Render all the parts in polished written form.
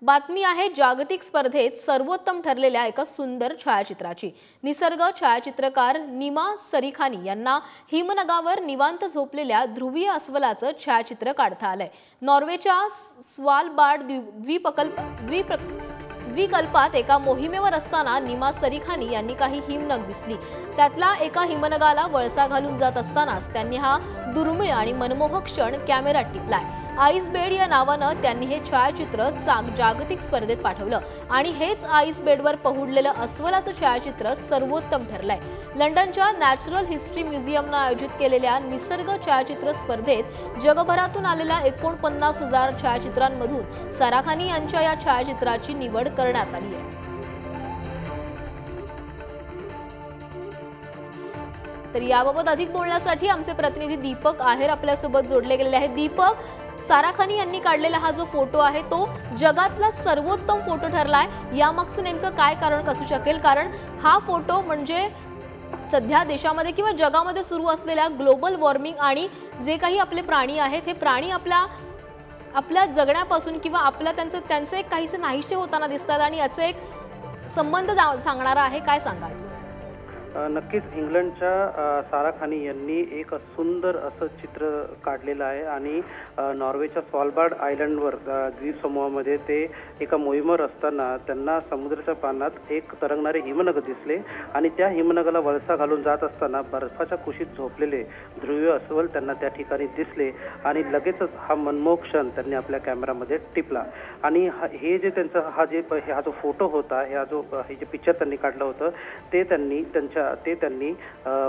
बातमी आहे जागतिक स्पर्धेत सर्वोत्तम ठरलेल्या एका सुंदर छायाचित्राची। निसर्ग छायाचित्रकार नीमा सरीखानी यांना हिमनगावर निवांत झोपलेल्या ध्रुवीय अस्वलाचं छायाचित्र काढता आलंय। नॉर्वेच्या स्वालबार्ड द्वीपकल्पात एका मोहिमेवर असताना नीमा सरीखानी यांनी काही हिमनग दिसली। त्यातला एका हिमनगाला वळसा घालून जात असतानाच त्यांनी हा दुर्मिळ आणि मनमोहक क्षण कॅमेऱ्यात टिपलाय। आईस बेड या नावानं त्यांनी हे छायाचित्र जागतिक स्पर्धेत पाठवलं आणि हेच आईस बेडवर पहुडलेलं अस्वलाचं छायाचित्र सर्वोत्तम ठरलंय। लंडनच्या नॅचरल हिस्ट्री म्युझियमनं आयोजित केलेल्या निसर्ग छायाचित्र स्पर्धेत जगभरातून आलेल्या 49,000 छायाचित्रांमधून सराखानी यांच्या या छायाचित्राची निवड करण्यात आली आहे। तर याबाबत अधिक बोलण्यासाठी आमचे प्रतिनिधी दीपक आहेर आपल्यासोबत जोडले गेलेले आहेत। दीपक, सराखानी यांनी काढलेला हा जो फोटो आहे तो जगातला सर्वोत्तम फोटो ठरलाय, यामागचं नेमकं काय कारण असू शकेल? कारण हा फोटो म्हणजे सध्या देशामध्ये किंवा जगामध्ये सुरू असलेल्या ग्लोबल वॉर्मिंग आणि जे काही आपले प्राणी आहेत हे प्राणी आपल्या जगण्यापासून किंवा आपल्या त्यांचे एक काहीसे नाहीसे होताना दिसतात आणि याचा एक संबंध सांगणारा आहे, काय सांगाल? नक्कीच इंग्लंडच्या सराखानी यांनी एक सुंदर असं चित्र काढलेलं आहे आणि नॉर्वेच्या स्वालबार्ड आयलंडवर द्वीप समूहामध्ये ते एका मोहिमेवर असताना त्यांना समुद्राच्या पाण्यात एक तरंगणारे हिमनग दिसले आणि त्या हिमनगाला वळसा घालून जात असताना बर्फाच्या कुशीत झोपलेले ध्रुवीय अस्वल त्यांना त्या ठिकाणी दिसले आणि लगेचच हा मनमोहक क्षण त्यांनी आपल्या कॅमेरामध्ये टिपला। आणि हे जे त्यांचा हा जो फोटो होता, हे जे पिक्चर त्यांनी काढलं होतं ते त्यांनी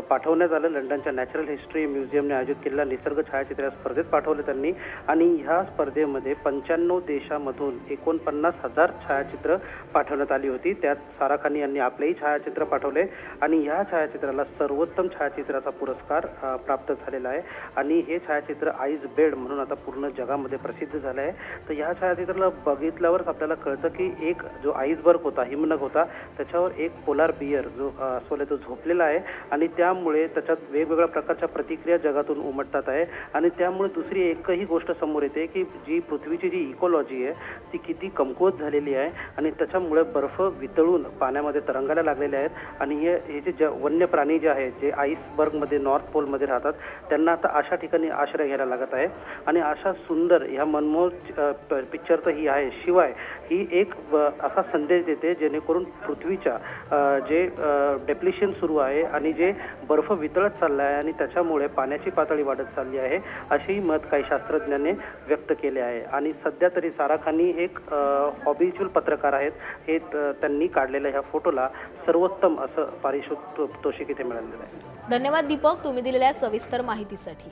पाठवण्यात आलं। लंडनच्या नॅचरल हिस्ट्री म्युझियमने आयोजित केलेल्या निसर्ग छायाचित्र स्पर्धेत पाठवलं त्यांनी आणि ह्या स्पर्धेमध्ये 95 देशांमधून 49,000 छायाचित्र पाठवण्यात आली होती। त्यात सराखानी यांनी आपलेही छायाचित्र पाठवले आणि ह्या छायाचित्राला सर्वोत्तम छायाचित्राचा पुरस्कार प्राप्त झालेला आहे आणि हे छायाचित्र आईस बेड म्हणून आता पूर्ण जगामध्ये प्रसिद्ध झालं आहे। तर ह्या छायाचित्राला बघितल्यावरच आपल्याला कळतं की एक जो आईसबर्ग होता, हिमनग होता, त्याच्यावर एक पोलार बियर जो अस्वल तो झोपलेला आहे आणि त्यामुळे त्याच्यात वेगवेगळ्या प्रकारच्या प्रतिक्रिया जगातून उमटतात आहे आणि त्यामुळे दुसरी एकही गोष्ट समोर येते की जी पृथ्वीची जी इकॉलॉजी आहे ती किती कमकुवत झालेली आहे आणि त्याच्यामुळे बर्फ वितळून पाण्यामध्ये तरंगायला लागलेले आहेत आणि हे जे वन्य प्राणी जे आहेत जे आईसबर्गमध्ये नॉर्थ पोलमध्ये राहतात त्यांना आता अशा ठिकाणी आश्रय घ्यायला लागत आहे आणि अशा सुंदर ह्या मनमोहक पिक्चर तर ही आहे, शिवाय ही एक असा संदेश देते जेणेकरून पृथ्वीच्या जे डेप्लिशन सुरू आहे आणि जे बर्फ वितळत चालला आहे आणि त्याच्यामुळे पाण्याची पातळी वाढत चालली आहे अशी मत काही शास्त्रज्ञांनी व्यक्त केले आहे। आणि सध्या तरी सराखानी एक हॉबिच्युअल पत्रकार आहेत, हे त्यांनी काढलेल्या ह्या फोटोला सर्वोत्तम असं पारितोषिक इथे मिळालेलं आहे। धन्यवाद दीपक, तुम्ही दिलेल्या सविस्तर माहितीसाठी।